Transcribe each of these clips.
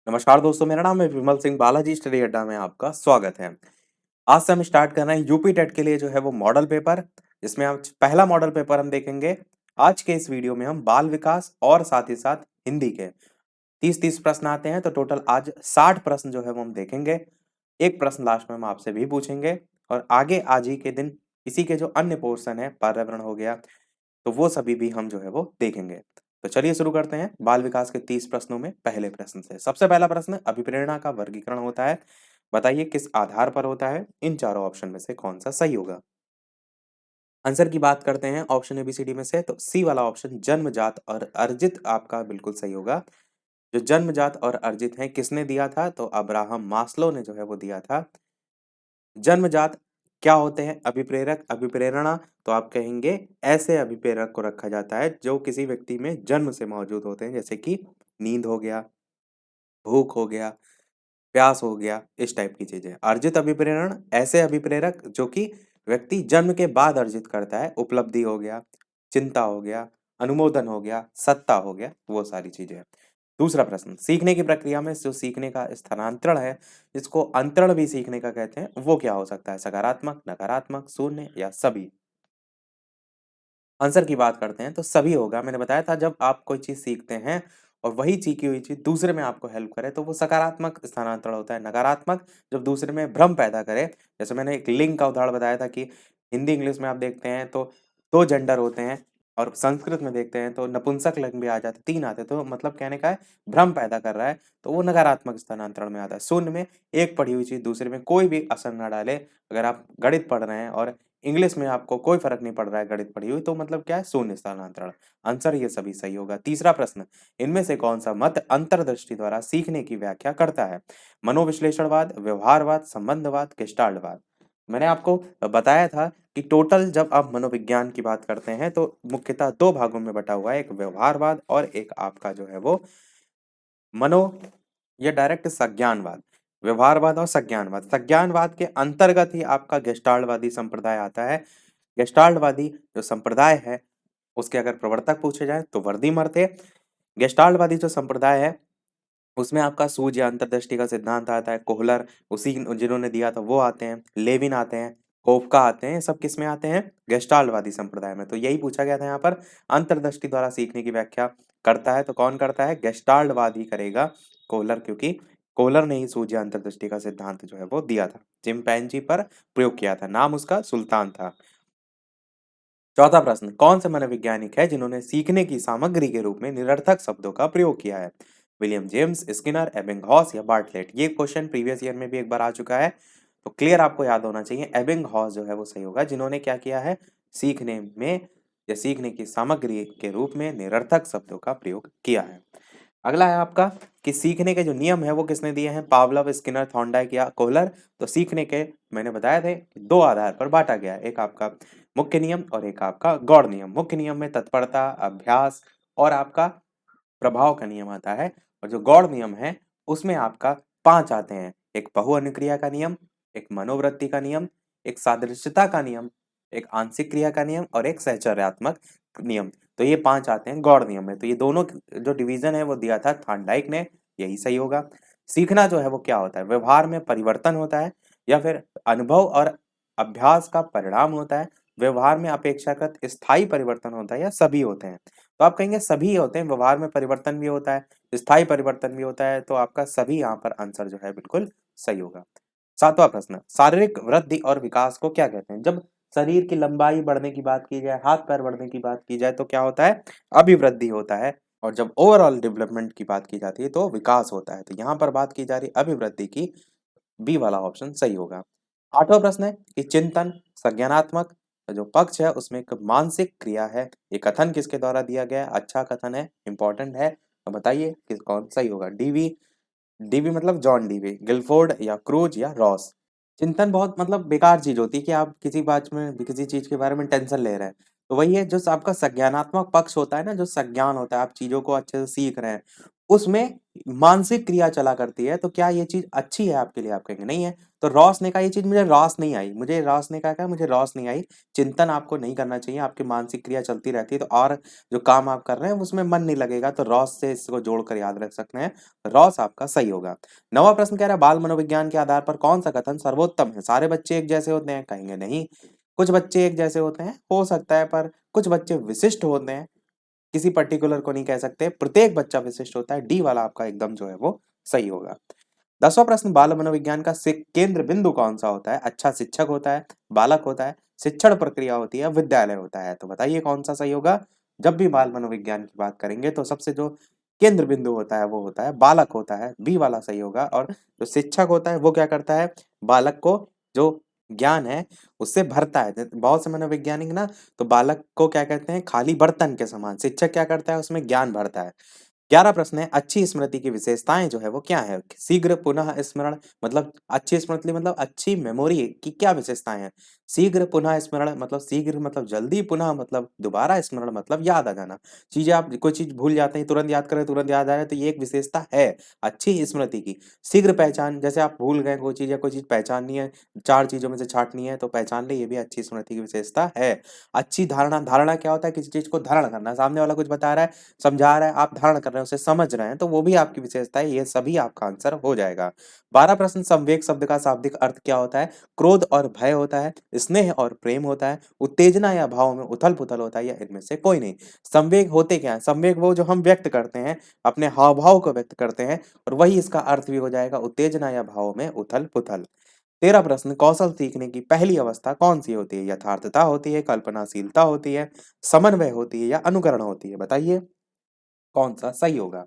नमस्कार दोस्तों, मेरा नाम है विमल सिंह। बालाजी स्टडी अड्डा में आपका स्वागत है। आज से हम स्टार्ट कर रहे हैं यूपी टेट के लिए जो है वो मॉडल पेपर, जिसमें आज पहला मॉडल पेपर हम देखेंगे। आज के इस वीडियो में हम बाल विकास और साथ ही साथ हिंदी के 30-30 प्रश्न आते हैं, तो टोटल आज 60 प्रश्न जो है वो हम देखेंगे। एक प्रश्न लास्ट में हम आपसे भी पूछेंगे और आगे आज ही के दिन इसी के जो अन्य पोर्शन है, पर्यावरण हो गया, तो वो सभी भी हम जो है वो देखेंगे। तो चलिए शुरू करते हैं बाल विकास के 30 प्रश्नों में पहले प्रश्न से। सबसे पहला प्रश्न, अभिप्रेरणा का वर्गीकरण होता है, बताइए किस आधार पर होता है? इन चारों ऑप्शन में से कौन सा सही होगा? आंसर की बात करते हैं ऑप्शन एबीसीडी में से, तो सी वाला ऑप्शन जन्मजात और अर्जित आपका बिल्कुल सही होगा। जो जन्मजात और अर्जित है किसने दिया था? तो अब्राहम मास्लो ने जो है वो दिया था। जन्मजात क्या होते हैं? अभिप्रेरक, अभिप्रेरणा तो आप कहेंगे ऐसे अभिप्रेरक को रखा जाता है जो किसी व्यक्ति में जन्म से मौजूद होते हैं, जैसे कि नींद हो गया, भूख हो गया, प्यास हो गया, इस टाइप की चीजें। अर्जित अभिप्रेरण ऐसे अभिप्रेरक जो कि व्यक्ति जन्म के बाद अर्जित करता है, उपलब्धि हो गया, चिंता हो गया, अनुमोदन हो गया, सत्ता हो गया, वो सारी चीजें। दूसरा प्रश्न, सीखने की प्रक्रिया में जो सीखने का स्थानांतरण है, जिसको अंतरण भी सीखने का कहते हैं, वो क्या हो सकता है? सकारात्मक, नकारात्मक, शून्य या सभी? आंसर की बात करते हैं तो सभी होगा। मैंने बताया था जब आप कोई चीज सीखते हैं और वही सीखी हुई चीज दूसरे में आपको हेल्प करे तो वो सकारात्मक स्थानांतरण होता है। नकारात्मक जब दूसरे में भ्रम पैदा करे, जैसे मैंने एक लिंग का उदाहरण बताया था कि हिंदी इंग्लिश में आप देखते हैं तो दो जेंडर होते हैं और संस्कृत में देखते हैं तो नपुंसक लिंग भी आ जाते, तीन आते, तो मतलब कहने का है भ्रम पैदा कर रहा है, तो वो नकारात्मक स्थानांतरण में आता है। शून्य में एक पढ़ी हुई चीज दूसरे में कोई भी असर न डाले। अगर आप गणित पढ़ रहे हैं और इंग्लिश में आपको कोई फर्क नहीं पड़ रहा है गणित पढ़ी हुई, तो मतलब क्या है? शून्य स्थानांतरण। आंसर ये सभी सही होगा। तीसरा प्रश्न, इनमें से कौन सा मत अंतर्दृष्टि द्वारा सीखने की व्याख्या करता है? मनोविश्लेषणवाद, व्यवहारवाद, संबंधवाद, गेस्टाल्टवाद। मैंने आपको बताया था कि टोटल जब आप मनोविज्ञान की बात करते हैं तो मुख्यतः दो भागों में बटा हुआ है, एक व्यवहारवाद और एक आपका जो है वो मनो या डायरेक्ट संज्ञानवाद। व्यवहारवाद और संज्ञानवाद, संज्ञानवाद के अंतर्गत ही आपका गेस्टाल्टवादी संप्रदाय आता है। गेस्टाल्टवादी जो संप्रदाय है उसके अगर प्रवर्तक पूछे जाए तो वर्दीमर थे। गेस्टाल्टवादी जो संप्रदाय है उसमें आपका सूझ या अंतर्दृष्टि का सिद्धांत आता है। कोहलर उसी जिन्होंने दिया था वो आते हैं, लेविन आते हैं, कोफका आते हैं, ये सब किस में आते हैं? गेस्टाल्टवादी संप्रदाय में। तो यही पूछा गया था यहाँ पर, अंतर्दृष्टि द्वारा सीखने की व्याख्या करता है तो कौन करता है? गेस्टाल्टवाद ही करेगा, कोहलर, क्योंकि कोहलर ने ही सूझ या अंतर्दृष्टि का सिद्धांत जो है वो दिया था, चिंपैंजी पर प्रयोग किया था, नाम उसका सुल्तान था। चौथा प्रश्न, कौन से मनोवैज्ञानिक है जिन्होंने सीखने की सामग्री के रूप में निरर्थक शब्दों का प्रयोग किया है? विलियम जेम्स, स्किनर, एबिंगहॉस या बार्टलेट। ये क्वेश्चन प्रीवियस ईयर में भी एक बार आ चुका है, तो क्लियर आपको याद होना चाहिए। एबिंगहॉस जो है वो सही होगा, जिन्होंने क्या किया है? सीखने में या सीखने की सामग्री के रूप में निरर्थक शब्दों का प्रयोग किया है। अगला है आपका कि सीखने के जो नियम है वो किसने दिए हैं? पावलोव, स्किनर, थॉर्नडाइक या कोहलर। तो सीखने के मैंने बताया थे दो आधार पर बांटा गया है, एक आपका मुख्य नियम और एक आपका गौड़ नियम। मुख्य नियम में तत्परता, अभ्यास और आपका प्रभाव का नियम आता है, और जो गौड़ नियम है उसमें आपका 5 आते हैं। एक बहुअनुक्रिया का नियम, एक मनोवृत्ति का नियम, एक सादृश्यता का नियम, एक आंशिक क्रिया का नियम और एक सहचर्यात्मक नियम। तो ये 5 आते हैं गौड़ नियम में। तो ये दोनों जो डिवीजन है वो दिया था थॉर्नडाइक ने, यही सही होगा। सीखना जो है वो क्या होता है? व्यवहार में परिवर्तन होता है या फिर अनुभव और अभ्यास का परिणाम होता है? व्यवहार में अपेक्षाकृत स्थायी परिवर्तन होता है या सभी होते हैं? तो आप कहेंगे सभी होते हैं, व्यवहार में परिवर्तन भी होता है, स्थायी परिवर्तन भी होता है, तो आपका सभी यहाँ पर आंसर जो है बिल्कुल सही होगा। सातवां प्रश्न, शारीरिक वृद्धि और विकास को क्या कहते हैं? जब शरीर की लंबाई बढ़ने की बात की जाए, हाथ पैर बढ़ने की बात की जाए तो क्या होता है? अभिवृद्धि होता है। और जब ओवरऑल डेवलपमेंट की बात की जाती है तो विकास होता है। तो यहाँ पर बात की जा रही अभिवृद्धि की, बी वाला ऑप्शन सही होगा। आठवां प्रश्न है कि चिंतन, संज्ञानात्मक जो पक्ष है उसमें एक मानसिक क्रिया है, ये कथन किसके द्वारा दिया गया है? अच्छा कथन है, इंपॉर्टेंट है, तो बताइए किस कौन सही होगा? डीवी, डीवी मतलब जॉन डीवी, गिलफोर्ड या क्रूज या रॉस। चिंतन बहुत मतलब बेकार चीज होती है कि आप किसी बात में किसी चीज के बारे में टेंशन ले रहे हैं, तो वही है जो आपका संज्ञानात्मक पक्ष होता है ना, जो संज्ञान होता है, आप चीजों को अच्छे से सीख रहे हैं, उसमें मानसिक क्रिया चला करती है, तो क्या ये चीज़ अच्छी है आपके लिए? आप कहेंगे नहीं है। तो रॉस ने कहा ये चीज़ मुझे रॉस नहीं आई, मुझे रॉस ने कहा मुझे रॉस नहीं आई। चिंतन आपको नहीं करना चाहिए, आपकी मानसिक क्रिया चलती रहती है, तो और जो काम आप कर रहे हैं उसमें मन नहीं लगेगा, तो रॉस से इसको जोड़कर याद रख सकते हैं। रॉस आपका सही होगा। 9वां प्रश्न कह रहा है बाल मनोविज्ञान के आधार पर कौन सा कथन सर्वोत्तम है? सारे बच्चे एक जैसे होते हैं? कहेंगे नहीं। कुछ बच्चे एक जैसे होते हैं, हो सकता है, पर कुछ बच्चे विशिष्ट होते हैं। किसी पर्टिकुलर को नहीं कह सकते, प्रत्येक बच्चा विशिष्ट होता है। डी वाला आपका एकदम जो है वो सही होगा। 10वां प्रश्न बाल मनोविज्ञान का केंद्र बिंदु कौन सा होता है? अच्छा शिक्षक होता है, बालक होता है, शिक्षण प्रक्रिया होती है, विद्यालय होता है? तो बताइए कौन सा सही होगा। जब भी बाल मनोविज्ञान की बात करेंगे तो सबसे जो केंद्र बिंदु होता है वो होता है बालक होता है, बी वाला सही होगा। और जो शिक्षक होता है वो क्या करता है? बालक को जो ज्ञान है उससे भरता है। बहुत से मनोवैज्ञानिक ना तो बालक को क्या कहते हैं? खाली बर्तन के समान। शिक्षक क्या करता है? उसमें ज्ञान भरता है। 11 प्रश्न है अच्छी स्मृति की विशेषताएं जो है वो क्या है? शीघ्र पुनः स्मरण मतलब अच्छी स्मृति मतलब अच्छी मेमोरी की क्या विशेषताएं हैं? शीघ्र पुनः स्मरण मतलब शीघ्र मतलब जल्दी, पुनः मतलब दोबारा, स्मरण मतलब याद आ जाना। चीजें आप कोई चीज भूल जाते हैं, तुरंत याद करें तुरंत याद आ जाए, तो ये एक विशेषता है अच्छी स्मृति की। शीघ्र पहचान, जैसे आप भूल गए कोई चीज या कोई चीज पहचाननी है, 4 चीजों में से छाँटनी है तो पहचान ले, ये भी अच्छी स्मृति की विशेषता है। अच्छी धारणा, धारणा क्या होता है? किसी चीज को धारण करना। सामने वाला कुछ बता रहा है, समझा रहा है, आप धारण कर रहे हैं, उसे समझ रहे हैं, तो वो भी आपकी विशेषता है। ये सभी आपका आंसर हो जाएगा। 12 प्रश्न संवेग शब्द का शाब्दिक अर्थ क्या होता है? क्रोध और भय होता है, स्नेह और प्रेम होता है, उत्तेजना या भाव में उथल-पुथल होता है, या इनमें से कोई नहीं। संवेग होते क्या हैं? संवेग वो जो हम व्यक्त करते हैं, अपने हाव-भाव को व्यक्त करते हैं, और वही इसका अर्थ भी हो जाएगा उत्तेजना या भाव में उथल-पुथल। 13 प्रश्न कौशल सीखने की पहली अवस्था कौन सी होती है? यथार्थता होती है, कल्पनाशीलता होती है, समन्वय होती है, या अनुकरण होती है? बताइए कौन-सा सही होगा?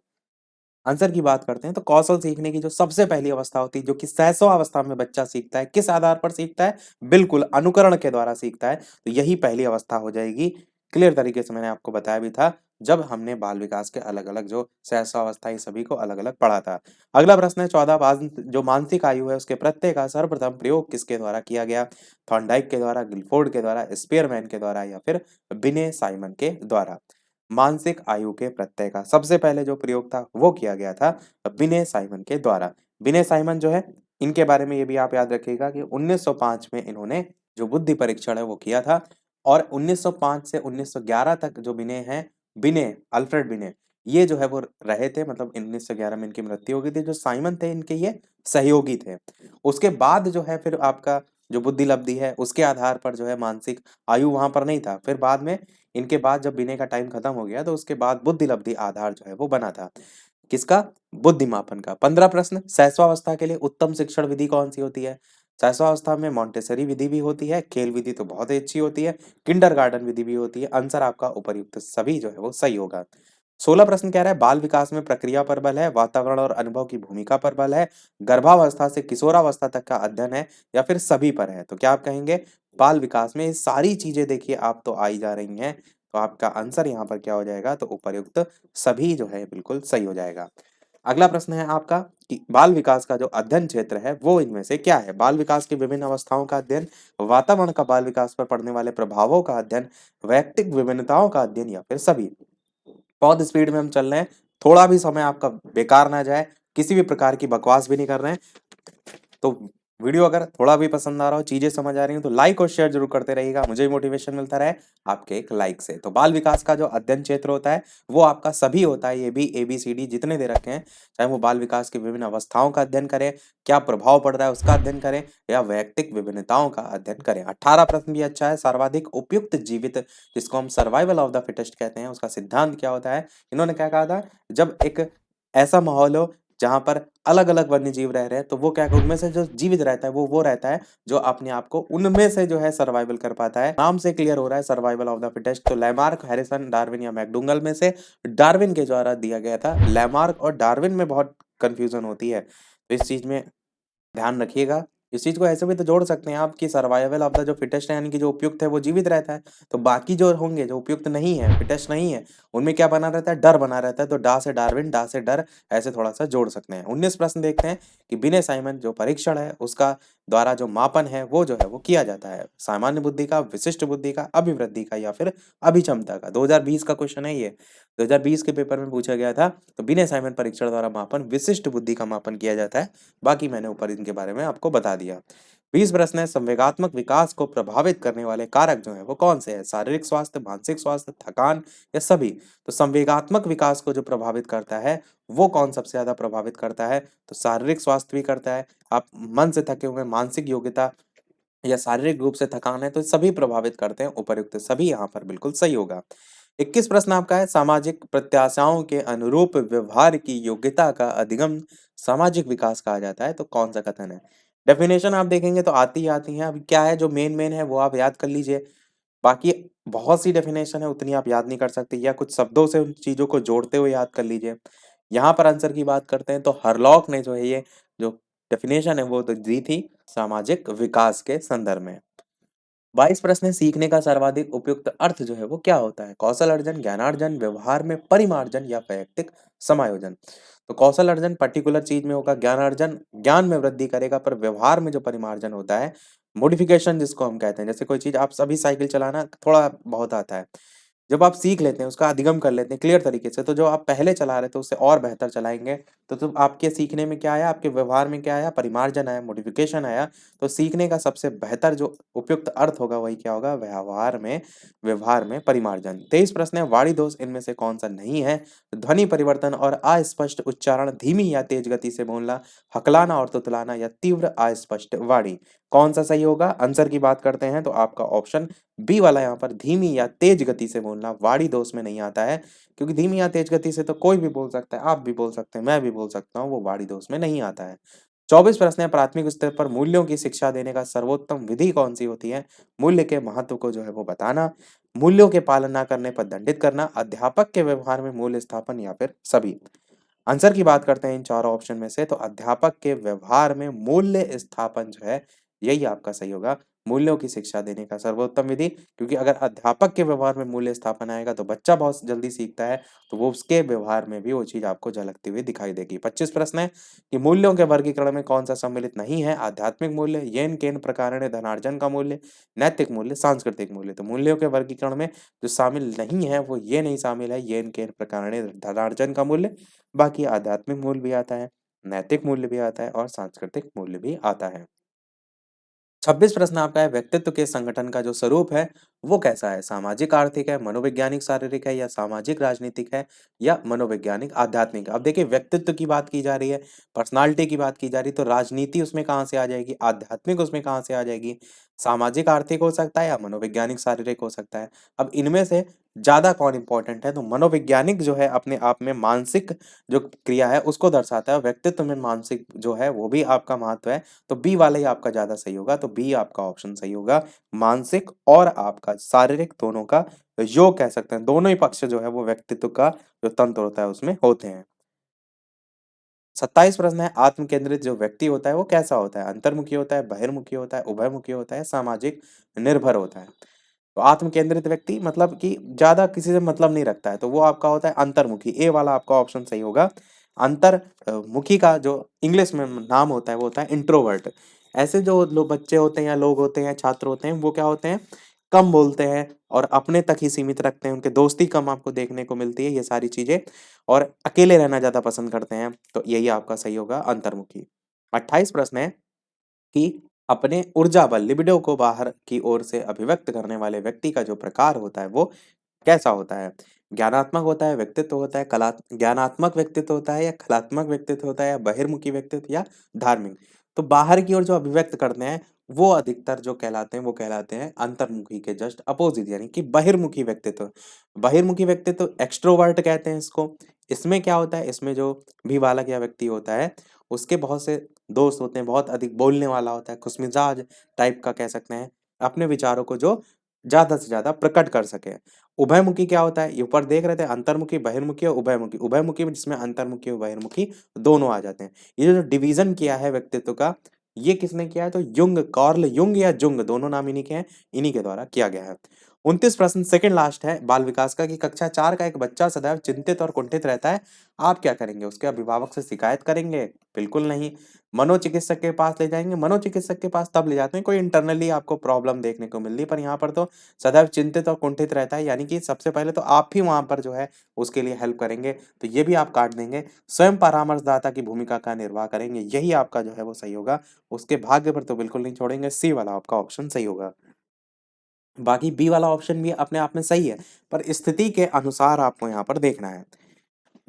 आंसर की बात करते हैं तो कौशल सीखने की जो सबसे पहली अवस्था होती है, जो कि शैशव अवस्था में बच्चा सीखता है, किस आधार पर सीखता है? बिल्कुल अनुकरण के द्वारा सीखता है, तो यही पहली अवस्था हो जाएगी। क्लियर तरीके से मैंने आपको बताया भी था, जब हमने बाल विकास के अलग-अलग जो शैशव अवस्था है सभी को अलग-अलग पढ़ा था। अगला प्रश्न है 14 जो मानसिक आयु है उसके प्रत्यय का सर्वप्रथम प्रयोग किसके द्वारा किया गया? थॉर्नडाइक के द्वारा, गिलफोर्ड के द्वारा, स्पीयरमैन के द्वारा, या फिर बिने साइमन के द्वारा? मानसिक आयु के प्रत्यय का सबसे पहले जो प्रयोग था वो किया गया था बिने साइमन के द्वारा। बिने साइमन जो है, इनके बारे में ये भी आप याद रखिएगा कि 1905 में इन्होंने जो बुद्धि परीक्षण है वो किया था, और 1905 से 1911 तक जो बिने हैं, बिने, अल्फ्रेड बिने, ये जो है वो रहे थे, मतलब 1911 में इनकी मृत्यु हो गई थी। जो साइमन थे इनके ये सहयोगी थे। उसके बाद जो है फिर आपका जो बुद्धि लब्धि है उसके आधार पर जो है मानसिक आयु वहां पर नहीं था। फिर बाद में इनके बाद जब बिने का टाइम खत्म हो गया तो उसके बाद बुद्धि लब्धि आधार जो है वो बना था। किसका? बुद्धिमापन का। 15 प्रश्न शैशवावस्था के लिए उत्तम शिक्षण विधि कौन सी होती है? शैशवावस्था में मॉन्टेसरी विधि भी होती है, खेल विधि तो बहुत ही अच्छी होती है, किंडरगार्टन विधि भी होती है। आंसर आपका उपर्युक्त सभी जो है वो सही होगा। 16 प्रश्न कह रहा है बाल विकास में प्रक्रिया पर बल है, वातावरण और अनुभव की भूमिका पर बल है, गर्भावस्था से किशोरावस्था तक का अध्ययन है, या फिर सभी पर है? तो क्या आप कहेंगे? बाल विकास में ये सारी चीजें देखिए आप तो आई जा रही हैं, तो आपका आंसर यहाँ पर क्या हो जाएगा? तो उपर्युक्त सभी जो है बिल्कुल सही हो जाएगा। अगला प्रश्न है आपका कि बाल विकास का जो अध्ययन क्षेत्र है वो इनमें से क्या है? बाल विकास की विभिन्न अवस्थाओं का अध्ययन, वातावरण का बाल विकास पर पड़ने वाले प्रभावों का अध्ययन, वैयक्तिक विभिन्नताओं का अध्ययन, या फिर सभी? बहुत स्पीड में हम चल रहे हैं, थोड़ा भी समय आपका बेकार ना जाए, किसी भी प्रकार की बकवास भी नहीं कर रहे हैं। तो वीडियो अगर थोड़ा भी पसंद आ रहा हो, चीजें समझ आ रही हो, तो लाइक और शेयर जरूर करते रहिएगा, मुझे भी मोटिवेशन मिलता रहे आपके एक लाइक से। तो बाल विकास का जो अध्ययन क्षेत्र होता है वो आपका सभी होता है, ये भी ABCD जितने दे रखे हैं, चाहे वो बाल विकास की विभिन्न अवस्थाओं का अध्ययन करें, क्या प्रभाव पड़ रहा है उसका अध्ययन करें, या वैयक्तिक विभिन्नताओं का अध्ययन करें। 18 प्रश्न भी अच्छा है। सर्वाधिक उपयुक्त जीवित, जिसको हम सर्वाइवल ऑफ द फिटेस्ट कहते हैं, उसका सिद्धांत क्या होता है? इन्होंने क्या कहा था? जब एक ऐसा माहौल हो जहाँ पर अलग-अलग वन्यजीव रह रहे हैं, तो वो क्या उनमें से जो जीवित रहता है वो रहता है जो अपने आप को उनमें से जो है सर्वाइवल कर पाता है। नाम से क्लियर हो रहा है सर्वाइवल ऑफ द फिटेस्ट। तो लैमार्क, हैरिसन, डार्विन या मैकडूगल में से डार्विन के द्वारा दिया गया था। लैमार्क और डार्विन में बहुत कन्फ्यूजन होती है, तो इस चीज में ध्यान रखिएगा। इस चीज को ऐसे भी तो जोड़ सकते हैं आप कि सर्वाइवल ऑफ द जो फिटेस्ट है, यानी कि जो उपयुक्त है वो जीवित रहता है, तो बाकी जो होंगे जो उपयुक्त नहीं है, फिटेस्ट नहीं है, उनमें क्या बना रहता है? डर बना रहता है। तो डा से डार्विन, डा से डर, ऐसे थोड़ा सा जोड़ सकते हैं। 19 प्रश्न देखते हैं कि बिने साइमन जो परीक्षण है उसका द्वारा जो मापन है वो जो है वो किया जाता है? सामान्य बुद्धि का, विशिष्ट बुद्धि का, अभिवृद्धि का या फिर अभिक्षमता का? 2020 का क्वेश्चन है ये। 2020 के पेपर में पूछा गया था। तो बिना असाइनमेंट परीक्षण द्वारा मापन विशिष्ट बुद्धि का मापन किया जाता है। बाकी मैंने ऊपर इनके बारे में आपको बता दिया। 20 प्रश्न है, संवेगात्मक विकास को प्रभावित करने वाले कारक जो है वो कौन से हैं? शारीरिक स्वास्थ्य, मानसिक स्वास्थ्य, थकान या सभी? तो संवेगात्मक विकास को जो प्रभावित करता है वो कौन सबसे ज्यादा प्रभावित करता है? तो शारीरिक स्वास्थ्य भी करता है, आप मन से थके हुए, मानसिक योग्यता या शारीरिक रूप से थकान है, तो सभी प्रभावित करते हैं। उपर्युक्त सभी यहाँ पर बिल्कुल सही होगा। 21 प्रश्न आपका है, सामाजिक प्रत्याशाओं के अनुरूप व्यवहार की योग्यता का अधिगम सामाजिक विकास कहा जाता है। तो कौन सा कथन है? डेफिनेशन आप देखेंगे तो आती ही आती है। अभी क्या है जो मेन मेन है वो आप याद कर लीजिए। बाकी बहुत सी डेफिनेशन है, उतनी आप याद नहीं कर सकते, या कुछ शब्दों से उन चीजों को जोड़ते हुए याद कर लीजिए। यहाँ पर आंसर की बात करते हैं तो हरलॉक ने जो है ये जो डेफिनेशन है वो तो दी थी सामाजिक विकास के संदर्भ में। 22 प्रश्न है, सीखने का सर्वाधिक उपयुक्त अर्थ जो है वो क्या होता है? कौशल अर्जन, ज्ञानार्जन, व्यवहार में परिमार्जन या वैयक्तिक समायोजन? तो कौशल अर्जन पर्टिकुलर चीज में होगा, ज्ञानार्जन ज्ञान में वृद्धि करेगा, पर व्यवहार में जो परिमार्जन होता है, मॉडिफिकेशन जिसको हम कहते हैं, जैसे कोई चीज आप सभी साइकिल चलाना थोड़ा बहुत आता है, जब आप सीख लेते हैं, उसका अधिगम कर लेते हैं क्लियर तरीके से, तो जो आप पहले चला रहे थे उससे और बेहतर चलाएँगे। तो आपके सीखने में क्या आया, आपके व्यवहार में क्या आया, परिमार्जन आया, मॉडिफ़िकेशन आया। तो सीखने का सबसे बेहतर जो उपयुक्त अर्थ होगा वही क्या होगा, व्यवहार में परिमार्जन। 23 प्रश्न है, वाणी दोष इनमें से कौन-सा नहीं है? ध्वनि परिवर्तन और अस्पष्ट उच्चारण, धीमी या तेज गति से बोलना, हकलाना और तुतलाना या तीव्र अस्पष्ट वाणी? कौन-सा सही होगा? आंसर की बात करते हैं तो आपका ऑप्शन बी वाला यहाँ पर धीमी या तेज गति से बोलना वाणी दोष में नहीं आता है, क्योंकि धीमी या तेज गति से तो कोई भी बोल सकता है, आप भी बोल सकते हैं, मैं भी बोल सकता हूँ, वो वाणी दोष में नहीं आता है। 24 प्रश्न है, प्राथमिक स्तर पर मूल्यों की शिक्षा देने का सर्वोत्तम विधि कौन सी होती है? मूल्य के महत्व को जो है वो बताना, मूल्यों के पालन ना करने पर दंडित करना, अध्यापक के व्यवहार में मूल्य स्थापन या फिर सभी? आंसर की बात करते हैं इन चारों ऑप्शन में से, तो अध्यापक के व्यवहार में मूल्य स्थापन जो है यही आपका सही होगा। मूल्यों की शिक्षा देने का सर्वोत्तम विधि, क्योंकि अगर अध्यापक के व्यवहार में मूल्य स्थापन आएगा तो बच्चा बहुत जल्दी सीखता है, तो वो उसके व्यवहार में भी वो चीज आपको झलकती हुई दिखाई देगी। 25 प्रश्न है कि मूल्यों के वर्गीकरण में कौन सा सम्मिलित नहीं है? आध्यात्मिक मूल्य, येन केन प्रकार धनार्जन का मूल्य, नैतिक मूल्य, सांस्कृतिक मूल्य? तो मूल्यों के वर्गीकरण में जो शामिल नहीं है वो ये नहीं शामिल है, येन केन प्रकार धनार्जन का मूल्य। बाकी आध्यात्मिक मूल्य भी आता है, नैतिक मूल्य भी आता है और सांस्कृतिक मूल्य भी आता है। 26 प्रश्न आपका है, व्यक्तित्व के संगठन का जो स्वरूप है वो कैसा है? सामाजिक आर्थिक है, मनोवैज्ञानिक शारीरिक है या सामाजिक राजनीतिक है या मनोवैज्ञानिक आध्यात्मिक है? अब देखिए व्यक्तित्व की बात की जा रही है, पर्सनालिटी की बात की जा रही है, तो राजनीति उसमें कहाँ से आ जाएगी, आध्यात्मिक उसमें कहाँ से आ जाएगी? सामाजिक आर्थिक हो सकता है या मनोवैज्ञानिक शारीरिक हो सकता है। अब इनमें से ज्यादा कौन इंपॉर्टेंट है? तो मनोवैज्ञानिक जो है अपने आप में मानसिक जो क्रिया है उसको दर्शाता है, व्यक्तित्व में मानसिक जो है वो भी आपका महत्व है। तो बी वाला ही आपका ज़्यादा सही होगा, तो बी आपका ऑप्शन सही होगा। मानसिक और आपका शारीरिक दोनों का योग कह सकते हैं, दोनों ही पक्ष जो है वो व्यक्तित्व का जो तंत्र होता है उसमें होते हैं। 27 प्रश्न है, आत्म केंद्रित जो व्यक्ति होता है वो कैसा होता है? अंतर्मुखी होता है, बहिर्मुखी होता है, उभयमुखी होता है, सामाजिक निर्भर होता है? तो आत्म केंद्रित व्यक्ति मतलब कि ज़्यादा किसी से मतलब नहीं रखता है, तो वो आपका होता है अंतर्मुखी। ए वाला आपका ऑप्शन सही होगा। मुखी का जो इंग्लिश में नाम होता है वो होता है इंट्रोवर्ट। ऐसे जो लोग बच्चे होते हैं या लोग होते हैं, छात्र होते हैं, वो क्या होते हैं, कम बोलते हैं और अपने तक ही सीमित रखते हैं, उनके दोस्ती कम आपको देखने को मिलती है, ये सारी चीज़ें, और अकेले रहना ज़्यादा पसंद करते हैं, तो यही आपका सही होगा अंतर्मुखी। 28 प्रश्न है कि अपने ऊर्जा बल लिबिडो को बाहर की ओर से अभिव्यक्त करने वाले व्यक्ति का जो प्रकार होता है वो कैसा होता है? ज्ञानात्मक होता है, व्यक्तित्व होता है, कला ज्ञानात्मक व्यक्तित्व होता है या कलात्मक व्यक्तित्व होता है या बहिर्मुखी व्यक्तित्व या धार्मिक? तो बाहर की ओर जो अभिव्यक्त करते हैं वो अधिकतर जो कहलाते हैं वो कहलाते हैं अंतर्मुखी के जस्ट अपोजिट, यानी कि बहिर्मुखी व्यक्तित्व। बहिर्मुखी व्यक्तित्व एक्सट्रोवर्ट कहते हैं इसको। इसमें क्या होता है, इसमें जो भी बालक या व्यक्ति होता है उसके बहुत से दोस्त होते हैं, बहुत अधिक बोलने वाला होता है, खुशमिजाज टाइप का कह सकते हैं, अपने विचारों को जो ज़्यादा से ज़्यादा प्रकट कर सके। उभयमुखी क्या होता है, ये ऊपर देख रहे थे अंतर्मुखी, बहिर्मुखी और उभयमुखी। उभयमुखी में जिसमें अंतर्मुखी और बहिर्मुखी दोनों आ जाते हैं। ये जो डिवीजन किया है व्यक्तित्व का, ये किसने किया है? तो कार्ल युंग या जुंग दोनों नाम इन्हीं के हैं, इन्हीं के द्वारा किया गया है। 29 प्रश्न सेकंड लास्ट है बाल विकास का कि कक्षा 4 का एक बच्चा सदैव चिंतित और कुंठित रहता है, आप क्या करेंगे? उसके अभिभावक से शिकायत करेंगे? बिल्कुल नहीं। मनोचिकित्सक के पास ले जाएंगे? मनोचिकित्सक के पास तब ले जाते हैं कोई इंटरनली आपको प्रॉब्लम देखने को मिल रही है, पर यहाँ पर तो सदैव चिंतित और कुंठित रहता है, यानी कि सबसे पहले तो आप ही वहां पर जो है उसके लिए हेल्प करेंगे, तो ये भी आप काट देंगे। स्वयं परामर्शदाता की भूमिका का निर्वाह करेंगे, यही आपका जो है वो सही होगा। उसके भाग्य पर तो बिल्कुल नहीं छोड़ेंगे, सी वाला आपका ऑप्शन सही होगा। बाकी बी वाला ऑप्शन भी अपने आप में सही है, पर स्थिति के अनुसार आपको यहाँ पर देखना है।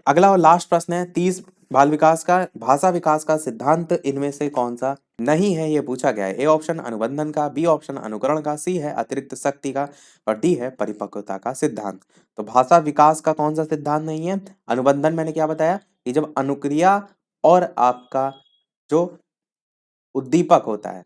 अगला और लास्ट प्रश्न है 30 बाल विकास का, भाषा विकास का सिद्धांत इनमें से कौन सा नहीं है, ये पूछा गया है। ए ऑप्शन अनुबंधन का, बी ऑप्शन अनुकरण का, सी है अतिरिक्त शक्ति का और डी है परिपक्वता का सिद्धांत। तो भाषा विकास का कौन सा सिद्धांत नहीं है? अनुबंधन मैंने क्या बताया कि जब अनुक्रिया और आपका जो उद्दीपक होता है,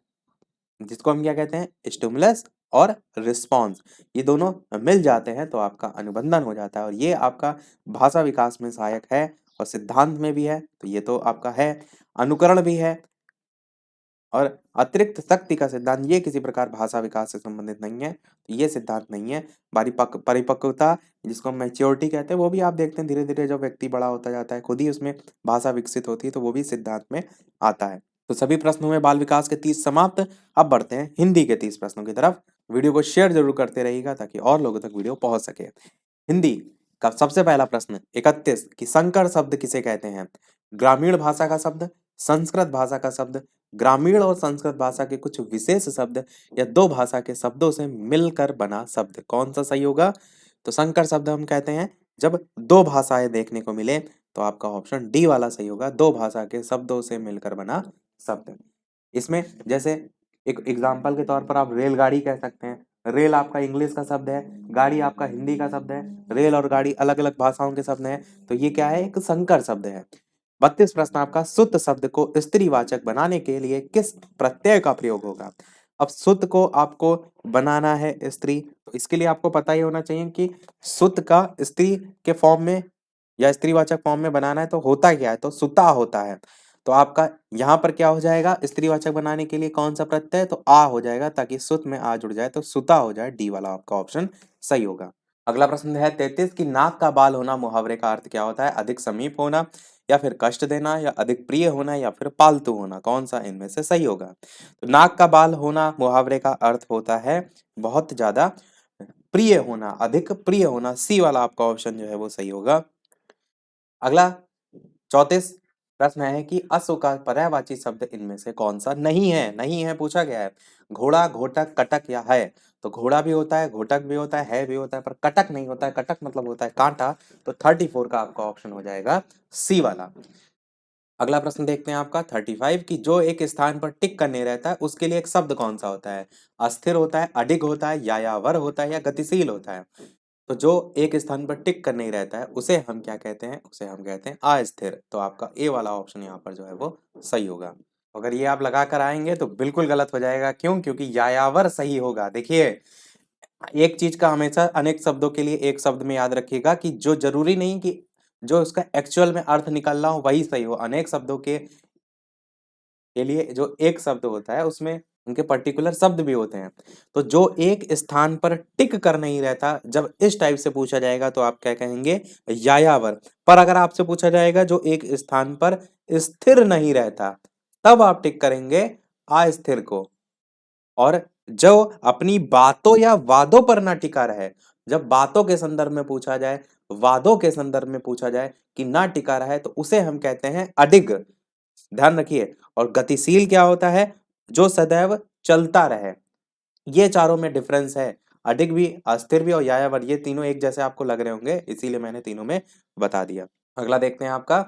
जिसको हम क्या कहते हैं, स्टिमुलस और रिस्पॉन्स, ये दोनों मिल जाते हैं तो आपका अनुबंधन हो जाता है, और ये आपका भाषा विकास में सहायक है और सिद्धांत में भी है, तो ये तो आपका है। अनुकरण भी है और अतिरिक्त शक्ति का सिद्धांत, ये किसी प्रकार भाषा विकास से संबंधित नहीं है, तो ये सिद्धांत नहीं है। परिपक्वता, जिसको हम मैच्योरिटी कहते हैं, वो भी आप देखते हैं धीरे धीरे जब व्यक्ति बड़ा होता जाता है खुद ही उसमें भाषा विकसित होती है, तो वो भी सिद्धांत में आता है। तो सभी प्रश्नों में बाल विकास के 30 समाप्त। अब बढ़ते हैं हिंदी के 30 प्रश्नों की तरफ। वीडियो को शेयर जरूर करते रहिएगा ताकि और लोगों तक वीडियो पहुंच सके। हिंदी का सबसे पहला प्रश्न 31 कि संकर शब्द किसे कहते हैं? ग्रामीण भाषा का शब्द, संस्कृत भाषा का शब्द, ग्रामीण और संस्कृत भाषा के कुछ विशेष शब्द, या दो भाषा के शब्दों से मिलकर बना शब्द, कौन सा सही होगा? तो संकर शब्द हम कहते हैं जब दो भाषाएं देखने को मिले, तो आपका ऑप्शन डी वाला सही होगा, दो भाषा के शब्दों से मिलकर बना शब्द। इसमें जैसे एक एग्जाम्पल के तौर पर आप रेलगाड़ी कह सकते हैं, रेल आपका इंग्लिश का शब्द है, गाड़ी आपका हिंदी का शब्द है, रेल और गाड़ी अलग अलग भाषाओं के शब्द हैं, तो ये क्या है, एक संकर शब्द है। 32 प्रश्न आपका सुत शब्द को स्त्रीवाचक बनाने के लिए किस प्रत्यय का प्रयोग होगा? अब सुत को आपको बनाना है स्त्री, तो इसके लिए आपको पता ही होना चाहिए कि सुत का स्त्री के फॉर्म में या स्त्रीवाचक फॉर्म में बनाना है तो होता क्या है, तो सुता होता है। तो आपका यहाँ पर क्या हो जाएगा, स्त्रीवाचक बनाने के लिए कौन सा प्रत्यय, तो आ हो जाएगा, ताकि सुत में आ जुड़ जाए तो सुता हो जाए, डी वाला आपका ऑप्शन सही होगा। अगला प्रश्न है 33 कि नाक का बाल होना मुहावरे का अर्थ क्या होता है? अधिक समीप होना, या फिर कष्ट देना, या अधिक प्रिय होना, या फिर पालतू होना, कौन सा इनमें से सही होगा? तो नाक का बाल होना मुहावरे का अर्थ होता है बहुत ज्यादा प्रिय होना, अधिक प्रिय होना, सी वाला आपका ऑप्शन जो है वो सही होगा। अगला 34 प्रश्न है कि अश्व का पर्यायवाची शब्द इनमें से कौन सा नहीं है? नहीं है पूछा गया है। घोड़ा, घोटक, कटक या है? तो घोड़ा भी होता है, घोटक भी होता है भी होता है, पर कटक नहीं होता है। कटक मतलब होता है कांटा, तो 34 का आपका ऑप्शन हो जाएगा सी वाला। अगला प्रश्न देखते हैं आपका 35 कि जो एक स्थान पर टिक कर नहीं रहता है उसके लिए एक शब्द कौन सा होता है? अस्थिर होता है, अडिग होता है, यायावर होता है, या गतिशील होता है? तो जो एक स्थान पर टिक कर नहीं रहता है उसे हम क्या कहते हैं? उसे हम कहते हैं अस्थिर। तो आपका ए वाला ऑप्शन यहाँ पर जो है वो सही होगा। अगर ये आप लगा कर आएंगे तो बिल्कुल गलत हो जाएगा, क्यों? क्योंकि यायावर सही होगा। देखिए, एक चीज का हमेशा अनेक शब्दों के लिए एक शब्द में याद रखिएगा कि जो जरूरी नहीं कि जो उसका एक्चुअल में अर्थ निकल रहा हो वही सही हो। अनेक शब्दों के लिए जो एक शब्द होता है उसमें उनके पर्टिकुलर शब्द भी होते हैं। तो जो एक स्थान पर टिक कर नहीं रहता, जब इस टाइप से पूछा जाएगा तो आप क्या कहेंगे? यायावर। पर अगर आपसे पूछा जाएगा जो एक स्थान पर स्थिर नहीं रहता, तब आप टिक करेंगे अस्थिर को। और जो अपनी बातों या वादों पर ना टिका रहे, जब बातों के संदर्भ में पूछा जाए, वादों के संदर्भ में पूछा जाए कि ना टिका रहा है, तो उसे हम कहते हैं अडिग। ध्यान रखिए। और गतिशील क्या होता है? जो सदैव चलता रहे। ये चारों में डिफरेंस है। अडिग भी, अस्थिर भी और यायावर, ये तीनों एक जैसे आपको लग रहे होंगे, इसीलिए मैंने तीनों में बता दिया। अगला देखते हैं आपका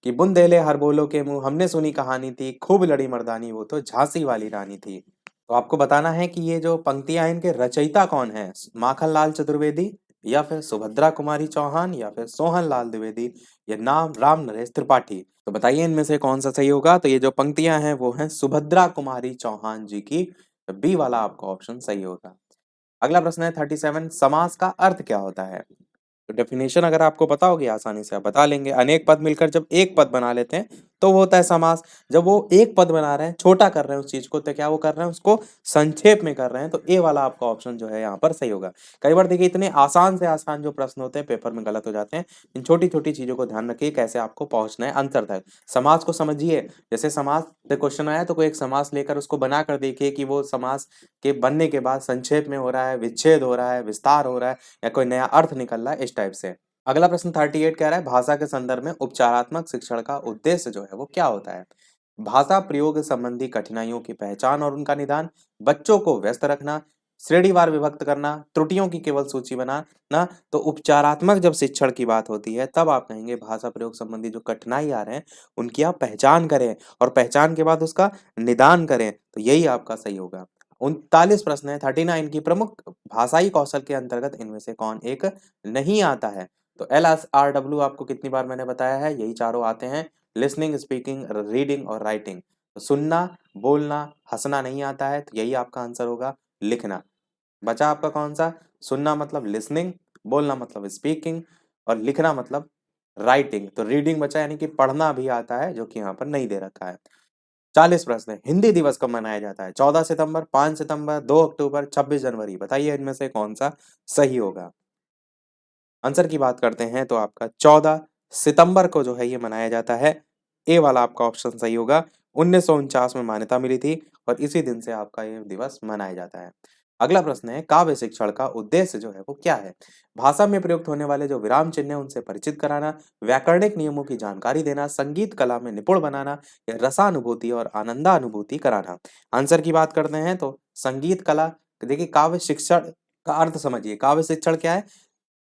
कि बुंदेले हर बोलो के मुंह, हमने सुनी कहानी थी, खूब लड़ी मर्दानी, वो तो झांसी वाली रानी थी। तो आपको बताना है कि ये जो पंक्तियां हैं इनके रचयिता कौन है? माखनलाल चतुर्वेदी, या फिर सुभद्रा कुमारी चौहान, या फिर सोहन लाल द्विवेदी, या नाम राम नरेश त्रिपाठी। तो बताइए इनमें से कौन सा सही होगा? तो ये जो पंक्तियां हैं वो हैं सुभद्रा कुमारी चौहान जी की, बी वाला आपका ऑप्शन सही होगा। अगला प्रश्न है 37, समास का अर्थ क्या होता है? तो डेफिनेशन अगर आपको पता होगी आसानी से आप बता लेंगे। अनेक पद मिलकर जब एक पद बना लेते हैं तो वो होता है समास। जब वो एक पद बना रहे हैं, छोटा कर रहे हैं उस चीज को, तो क्या वो कर रहे हैं, उसको संक्षेप में कर रहे हैं, तो ए वाला आपका ऑप्शन जो है यहाँ पर सही होगा। कई बार देखिए इतने आसान से आसान जो प्रश्न होते हैं पेपर में गलत हो जाते हैं। इन छोटी छोटी चीजों को ध्यान रखिए कैसे आपको पहुंचना है आंसर तक। समास को समझिए, जैसे समास से क्वेश्चन आया तो कोई एक समास लेकर उसको बना कर देखिए कि वो समास के बनने के बाद संक्षेप में हो रहा है, विच्छेद हो रहा है, विस्तार हो रहा है, या कोई नया अर्थ निकल रहा है, इस टाइप से। अगला प्रश्न 38 कह रहा है भाषा के संदर्भ में उपचारात्मक शिक्षण का उद्देश्य जो है वो क्या होता है। भाषा प्रयोग संबंधी कठिनाइयों की पहचान और उनका निदान, बच्चों को व्यस्त रखना, श्रेणीवार विभक्त करना, त्रुटियों की केवल सूची बनाना। तो उपचारात्मक जब शिक्षण की बात होती है तब आप कहेंगे भाषा प्रयोग संबंधी जो कठिनाई आ रहे हैं उनकी आप पहचान करें, और पहचान के बाद उसका निदान करें, तो यही आपका सही होगा। 39 प्रश्न है 39 की प्रमुख भाषाई कौशल के अंतर्गत इनमें से कौन एक नहीं आता है। तो LSRW आपको कितनी बार मैंने बताया है, यही चारों आते हैं, लिसनिंग, स्पीकिंग, रीडिंग और राइटिंग। तो सुनना, बोलना, हंसना नहीं आता है, तो यही आपका आंसर होगा लिखना। बचा आपका कौन सा, सुनना मतलब लिसनिंग, बोलना मतलब स्पीकिंग, और लिखना मतलब राइटिंग। तो रीडिंग बचा, यानी कि पढ़ना भी आता है, जो कि यहाँ पर नहीं दे रखा है। 40 प्रश्न है, हिंदी दिवस कब मनाया जाता है, 14 सितंबर, 5 सितंबर, 2 अक्टूबर, 26 जनवरी। बताइए इनमें से कौन सा सही होगा। आंसर की बात करते हैं तो आपका 14 सितंबर को जो है ये मनाया जाता है। ए वाला आपका ऑप्शन सही होगा। 1949 में मान्यता मिली थी और इसी दिन से आपका ये दिवस मनाया जाता है। अगला प्रश्न है काव्य शिक्षण का उद्देश्य जो है वो क्या है। भाषा में प्रयुक्त होने वाले जो विराम चिन्ह है उनसे परिचित कराना, व्याकरणिक नियमों की जानकारी देना, संगीत कला में निपुण बनाना, या रसानुभूति और आनंदानुभूति कराना। आंसर की बात करते हैं तो संगीत कला। देखिए काव्य शिक्षण का अर्थ समझिए, काव्य शिक्षण क्या है,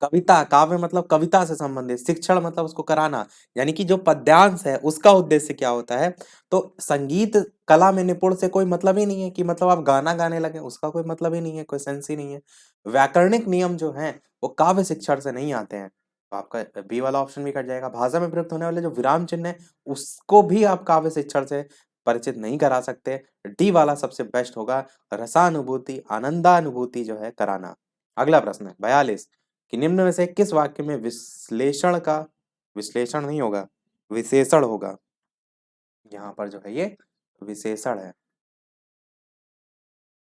कविता, काव्य मतलब कविता से संबंधित, शिक्षण मतलब उसको कराना, यानी कि जो पद्यांश है उसका उद्देश्य क्या होता है। तो संगीत कला में निपुण से कोई मतलब ही नहीं है कि मतलब आप गाना गाने लगे, उसका कोई मतलब ही नहीं है, कोई सेंस ही नहीं है। व्याकरणिक नियम जो हैं वो काव्य शिक्षण से नहीं आते हैं, तो आपका बी वाला ऑप्शन भी कट जाएगा। भाषा में प्रयुक्त होने वाले जो विराम चिन्ह है उसको भी आप काव्य शिक्षण से परिचित नहीं करा सकते। डी वाला सबसे बेस्ट होगा, रसानुभूति आनंदानुभूति जो है कराना। अगला प्रश्न है 42 कि निम्न में से किस वाक्य में विश्लेषण का, विश्लेषण नहीं होगा, विशेषण होगा। यहाँ पर जो है ये विशेषण है।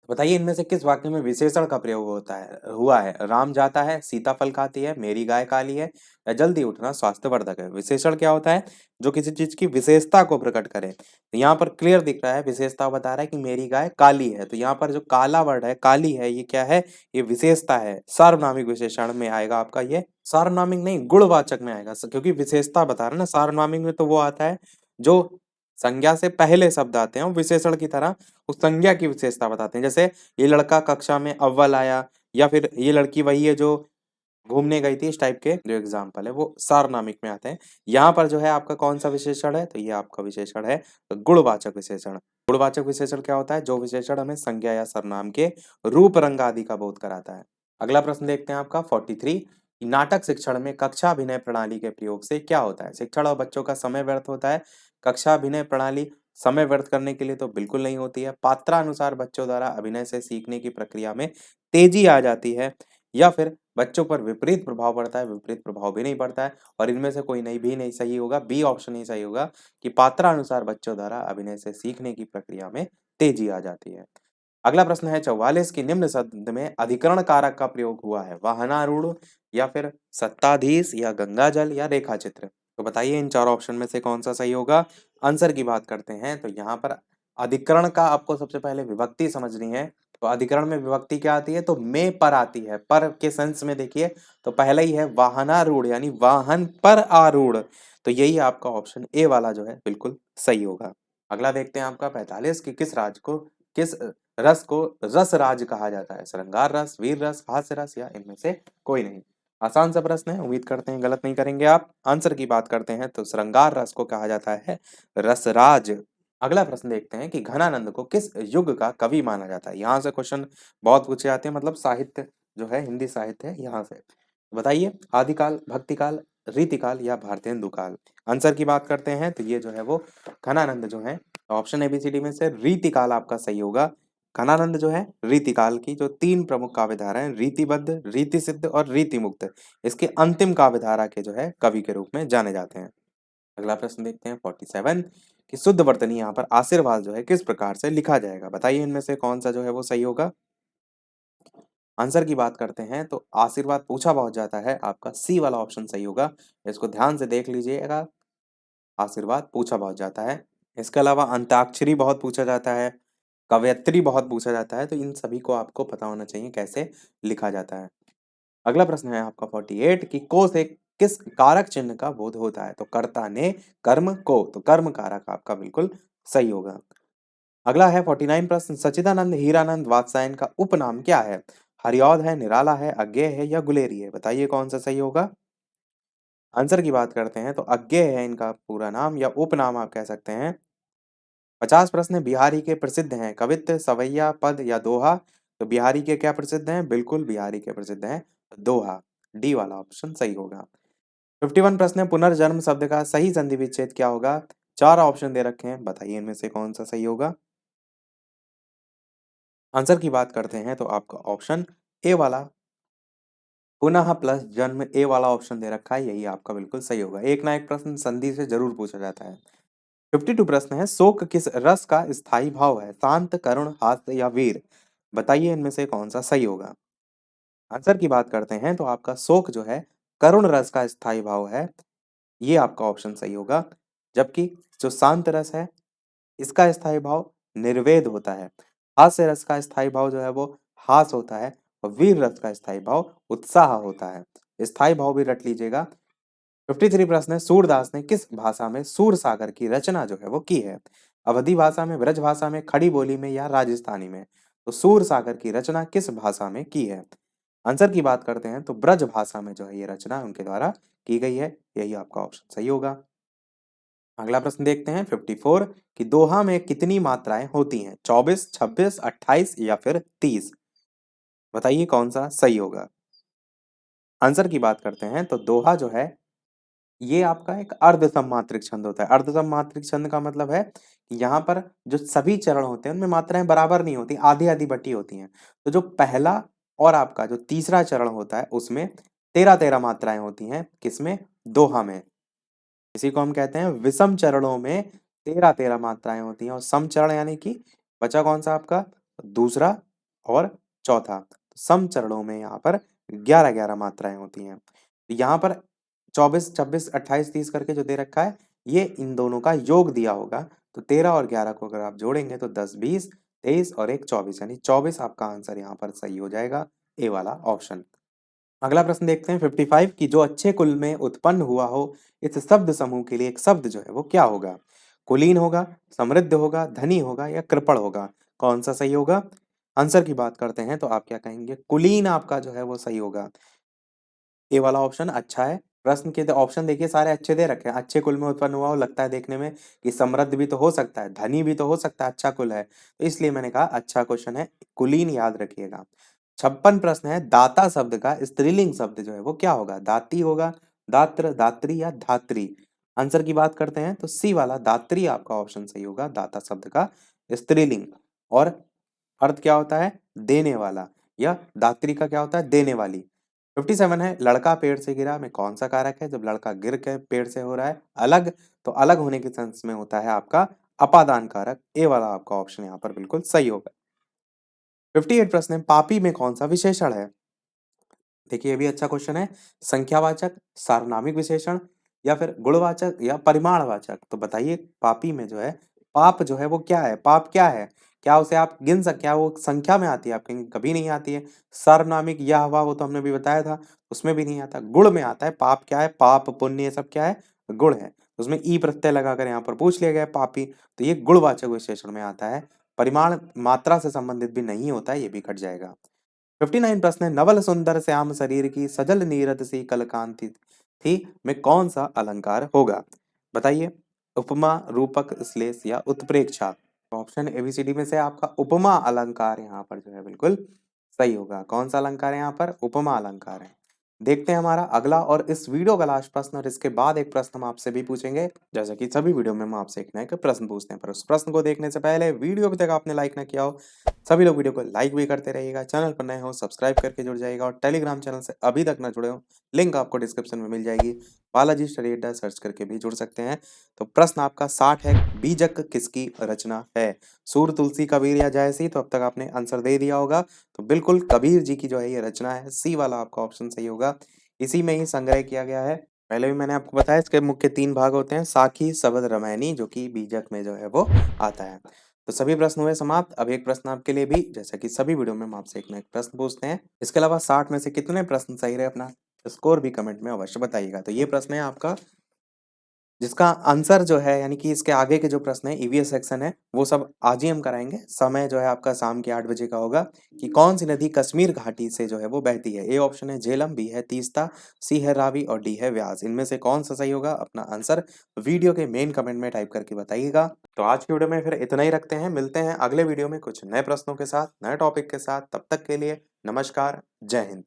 बताइए इनमें से किस वाक्य में विशेषण का प्रयोग होता है, हुआ है। राम जाता है, सीता फल खाती है, मेरी गाय काली है, या जल्दी उठना स्वास्थ्यवर्धक है। विशेषण क्या होता है, जो किसी चीज की विशेषता को प्रकट करे। तो यहाँ पर क्लियर दिख रहा है, विशेषता बता रहा है कि मेरी गाय काली है, तो यहाँ पर जो काला वर्ड है, काली है, ये क्या है, ये विशेषता है। सार्वनामिक विशेषण में आएगा आपका ये, सार्वनामिक नहीं गुणवाचक में आएगा, क्योंकि विशेषता बता रहा है ना। सार्वनामिक में तो वो आता है जो संज्ञा से पहले शब्द आते हैं, वो विशेषण की तरह उस संज्ञा की विशेषता बताते हैं। जैसे ये लड़का कक्षा में अव्वल आया, या फिर ये लड़की वही है जो घूमने गई थी, इस टाइप के जो एग्जाम्पल है वो सार्वनामिक में आते हैं। यहाँ पर जो है आपका कौन सा विशेषण है, तो ये आपका विशेषण है गुणवाचक विशेषण। गुणवाचक विशेषण क्या होता है, जो विशेषण हमें संज्ञा या सर्वनाम के रूप रंग आदि का बोध कराता है। अगला प्रश्न देखते हैं आपका 43, नाटक शिक्षण में कक्षा अभिनय प्रणाली के प्रयोग से क्या होता है। शिक्षण और बच्चों का समय व्यर्थ होता है। कक्षा अभिनय प्रणाली समय व्यर्थ करने के लिए तो बिल्कुल नहीं होती है। पात्रानुसार बच्चों द्वारा अभिनय से सीखने की प्रक्रिया में तेजी आ जाती है, या फिर बच्चों पर विपरीत प्रभाव पड़ता है। विपरीत प्रभाव भी नहीं पड़ता है, और इनमें से कोई नहीं भी नहीं सही होगा, बी ऑप्शन ही सही होगा कि पात्रानुसार बच्चों द्वारा अभिनय से सीखने की प्रक्रिया में तेजी आ जाती है। अगला प्रश्न है 44 की निम्न शब्द में अधिकरण कारक का प्रयोग हुआ है। वाहनारूढ़, या फिर सत्ताधीश, या गंगाजल, या रेखा चित्र। तो बताइए इन चार ऑप्शन में से कौन सा सही होगा। आंसर की बात करते हैं तो यहाँ पर अधिकरण का आपको सबसे पहले विभक्ति समझनी है। तो अधिकरण में विभक्ति क्या आती है, तो में पर आती है। पर के सेंस में देखिए तो पहला ही है वाहनारूढ़, यानी वाहन पर आरूढ़। तो यही आपका ऑप्शन ए वाला जो है बिल्कुल सही होगा। अगला देखते हैं आपका 45 कि किस राज्य को, किस रस को रस राज कहा जाता है। श्रृंगार रस, वीर रस, हास्य रस, या इनमें से कोई नहीं। आसान सा प्रश्न है, उम्मीद करते हैं गलत नहीं करेंगे आप। आंसर की बात करते हैं तो श्रृंगार रस को कहा जाता है रसराज। अगला प्रश्न देखते हैं कि घनानंद को किस युग का कवि माना जाता है। यहाँ से क्वेश्चन बहुत पूछे जाते हैं, मतलब साहित्य जो है, हिंदी साहित्य है यहाँ से। बताइए आदिकाल, भक्तिकाल, रीतिकाल, या भारतेंदु काल। आंसर की बात करते हैं तो ये जो है वो घनानंद जो है, ऑप्शन एबीसीडी में से रीतिकाल आपका सही होगा। घनानंद जो है रीतिकाल की जो तीन प्रमुख काव्यधारा हैं, रीतिबद्ध, रीति सिद्ध और रीति मुक्त, इसके अंतिम काव्यधारा के जो है कवि के रूप में जाने जाते हैं। अगला प्रश्न देखते हैं 47 कि शुद्ध वर्तनी यहाँ पर आशीर्वाद जो है किस प्रकार से लिखा जाएगा, बताइए इनमें से कौन सा जो है वो सही होगा। आंसर की बात करते हैं तो आशीर्वाद पूछा बहुत जाता है, आपका सी वाला ऑप्शन सही होगा। इसको ध्यान से देख लीजिएगा, आशीर्वाद पूछा बहुत जाता है। इसके अलावा अंताक्षरी बहुत पूछा जाता है, कवयत्री बहुत पूछा जाता है, तो इन सभी को आपको पता होना चाहिए कैसे लिखा जाता है। अगला प्रश्न है आपका 48 कि को से किस कारक चिन्ह का बोध होता है, तो कर्ता ने कर्म को, तो कर्म कारक आपका बिल्कुल सही होगा। अगला है 49 प्रश्न, सच्चिदानंद हीरानंद वात्स्यायन का उपनाम क्या है, हरिऔध है, निराला है, अज्ञेय है या गुलेरी है, बताइए कौन सा सही होगा। आंसर की बात करते हैं तो अज्ञेय है इनका पूरा नाम या उपनाम आप कह सकते हैं। 50 प्रश्न बिहारी के प्रसिद्ध हैं कवित्त, सवैया, पद या दोहा, तो बिहारी के क्या प्रसिद्ध हैं, बिल्कुल बिहारी के प्रसिद्ध हैं दोहा, डी वाला ऑप्शन सही होगा। 51 प्रश्न है पुनर्जन्म शब्द का सही संधि विच्छेद क्या होगा, चार ऑप्शन दे रखे हैं, बताइए इनमें से कौन सा सही होगा। आंसर की बात करते हैं तो आपका ऑप्शन ए वाला पुनः प्लस जन्म, ए वाला ऑप्शन दे रखा है, यही आपका बिल्कुल सही होगा। एक ना एक प्रश्न संधि से जरूर पूछा जाता है। 52 प्रश्न है शोक किस रस का स्थायी भाव है, शांत, करुण, हास्य या वीर, बताइए इनमें से कौन सा सही होगा। आंसर की बात करते हैं तो आपका शोक जो है करुण रस का स्थायी भाव है, ये आपका ऑप्शन सही होगा। जबकि जो शांत रस है इसका स्थायी भाव निर्वेद होता है। हास्य रस का स्थायी भाव जो है वो हास होता है, और वीर रस का स्थायी भाव उत्साह होता है। स्थायी भाव भी रट लीजिएगा। 53 प्रश्न है सूरदास ने किस भाषा में सूर सागर की रचना जो है वो की है, अवधी भाषा में, ब्रज भाषा में, खड़ी बोली में या राजस्थानी में, तो सूर सागर की रचना किस भाषा में की है। आंसर की बात करते हैं तो ब्रज भाषा में जो है ये रचना उनके द्वारा की गई है, यही आपका ऑप्शन सही होगा। अगला प्रश्न देखते हैं 54 कि दोहा में कितनी मात्राएं होती हैं, 24, 26, 28 या फिर 30, बताइए कौन सा सही होगा। आंसर की बात करते हैं तो दोहा जो है ये आपका एक अर्ध सममात्रिक छंद होता है। अर्ध सममात्रिक छंद का मतलब है कि यहाँ पर जो सभी चरण होते हैं उनमें मात्राएं बराबर नहीं होती, आधी आधी बटी होती हैं। तो जो पहला और आपका जो तीसरा चरण होता है उसमें 13-13 मात्राएं होती हैं, किसमें, दोहा में। इसी को हम कहते हैं विषम चरणों में 13-13 मात्राएं होती हैं, और सम चरण यानी कि बचा कौन सा आपका, दूसरा और चौथा। सम चरणों में यहाँ पर 11-11 मात्राएं होती हैं। तो यहाँ पर 24, 26, 28, 30 करके जो दे रखा है ये इन दोनों का योग दिया होगा। तो 13 और 11 को अगर आप जोड़ेंगे तो 10, 20, 23 और एक 24, यानी 24 आपका आंसर यहाँ पर सही हो जाएगा, ए वाला ऑप्शन। अगला प्रश्न देखते हैं 55 की जो अच्छे कुल में उत्पन्न हुआ हो इस शब्द समूह के लिए एक शब्द जो है वो क्या होगा, कुलीन होगा, समृद्ध होगा, धनी होगा या कृपण होगा, कौन सा सही होगा। आंसर की बात करते हैं तो आप क्या कहेंगे, कुलीन आपका जो है वो सही होगा, ए वाला ऑप्शन अच्छा है। प्रश्न के ऑप्शन देखिए सारे अच्छे दे रखे हैं, अच्छे कुल में उत्पन्न हुआ हो, लगता है देखने में कि समृद्ध भी तो हो सकता है, धनी भी तो हो सकता है, अच्छा कुल है, तो इसलिए मैंने कहा अच्छा क्वेश्चन है, कुलीन याद रखिएगा। 56 प्रश्न है दाता शब्द का स्त्रीलिंग शब्द जो है वो क्या होगा, दाती होगा, दात्र, दात्री या धात्री। आंसर की बात करते हैं तो सी वाला दात्री आपका ऑप्शन सही होगा, दाता शब्द का स्त्रीलिंग। और अर्थ क्या होता है, देने वाला, या दात्री का क्या होता है, देने वाली। 57 है लड़का पेड़ से गिरा में कौन सा कारक है, जब लड़का गिर के पेड़ से हो रहा है अलग, तो अलग होने के सेंस में होता है आपका अपादान कारक, ए वाला आपका ऑप्शन यहाँ पर बिल्कुल सही होगा। 58 प्रश्न है पापी में कौन सा विशेषण है, देखिए ये भी अच्छा क्वेश्चन है, संख्यावाचक, सार्वनामिक विशेषण या फिर गुणवाचक या परिमाणवाचक, तो बताइए पापी में जो है पाप जो है वो क्या है, पाप क्या है, क्या उसे आप गिन सकते, क्या वो संख्या में आती है, आप कहेंगे कभी नहीं आती है। सार्वनामिक यह हुआ वो तो हमने भी बताया था, उसमें भी नहीं आता, गुण में आता है। पाप क्या है, पाप पुण्य ये सब क्या है, गुण है। उसमें ई प्रत्यय लगाकर यहाँ पर पूछ लिया गया है पापी, तो ये गुणवाचक विशेषण में आता है, परिमाण मात्रा से संबंधित भी नहीं होता है, ये भी कट जाएगा। 59 प्रश्न है नवल सुंदर श्याम शरीर की सजल नीरद सी कलकांति थी में कौन सा अलंकार होगा, बताइए, उपमा, रूपक, श्लेष या उत्प्रेक्षा। ऑप्शन एबीसीडी में से आपका उपमा अलंकार यहाँ पर जो है बिल्कुल सही होगा। कौन सा अलंकार है यहाँ पर, उपमा अलंकार है। देखते हैं हमारा अगला और इस वीडियो का लास्ट प्रश्न, और इसके बाद एक प्रश्न हम आपसे भी पूछेंगे, जैसा कि सभी वीडियो में हम आपसे एक ना एक प्रश्न पूछते हैं। पर उस प्रश्न को देखने से पहले वीडियो अभी तक आपने लाइक ना किया हो, सभी लोग वीडियो को लाइक भी करते रहिएगा, चैनल पर नए हो सब्सक्राइब करके जुड़ जाइएगा, और टेलीग्राम चैनल से अभी तक ना जुड़े हो लिंक आपको डिस्क्रिप्शन में मिल जाएगी, बालाजी स्टडी अड्डा सर्च करके भी जुड़ सकते हैं। तो प्रश्न आपका 60 है, बीजक किसकी रचना है? सूर, तुलसी, कबीर या जयसी? तो अब तक आपने आंसर दे दिया होगा। तो बिल्कुल कबीर जी की जो है ये रचना है, सी वाला आपका ऑप्शन सही होगा। इसी में ही संग्रह किया गया है। पहले भी मैंने आपको बताया इसके मुख्य 3 भाग होते हैं, साखी, शबद, रामायणी, जो कि बीजक में जो है वो आता है। तो सभी प्रश्न हुए समाप्त। अब एक प्रश्न आपके लिए भी, जैसा कि सभी वीडियो में हम आपसे एक ना एक प्रश्न पूछते हैं। इसके अलावा 60 में से कितने प्रश्न सही रहे, अपना स्कोर भी कमेंट में अवश्य बताइएगा। तो ये प्रश्न है आपका, जिसका आंसर जो है यानी कि इसके आगे के जो प्रश्न है ईवीएस सेक्शन है, वो सब आज ही हम कराएंगे। समय जो है आपका शाम के 8 बजे का होगा। कि कौन सी नदी कश्मीर घाटी से जो है वो बहती है? ए ऑप्शन है झेलम, बी है तीस्ता, सी है रावी और डी है व्यास। इनमें से कौन सा सही होगा? अपना आंसर वीडियो के मेन कमेंट में टाइप करके बताइएगा। तो आज की वीडियो में फिर इतना ही रखते हैं, मिलते हैं अगले वीडियो में कुछ नए प्रश्नों के साथ, नए टॉपिक के साथ। तब तक के लिए नमस्कार, जय हिंद।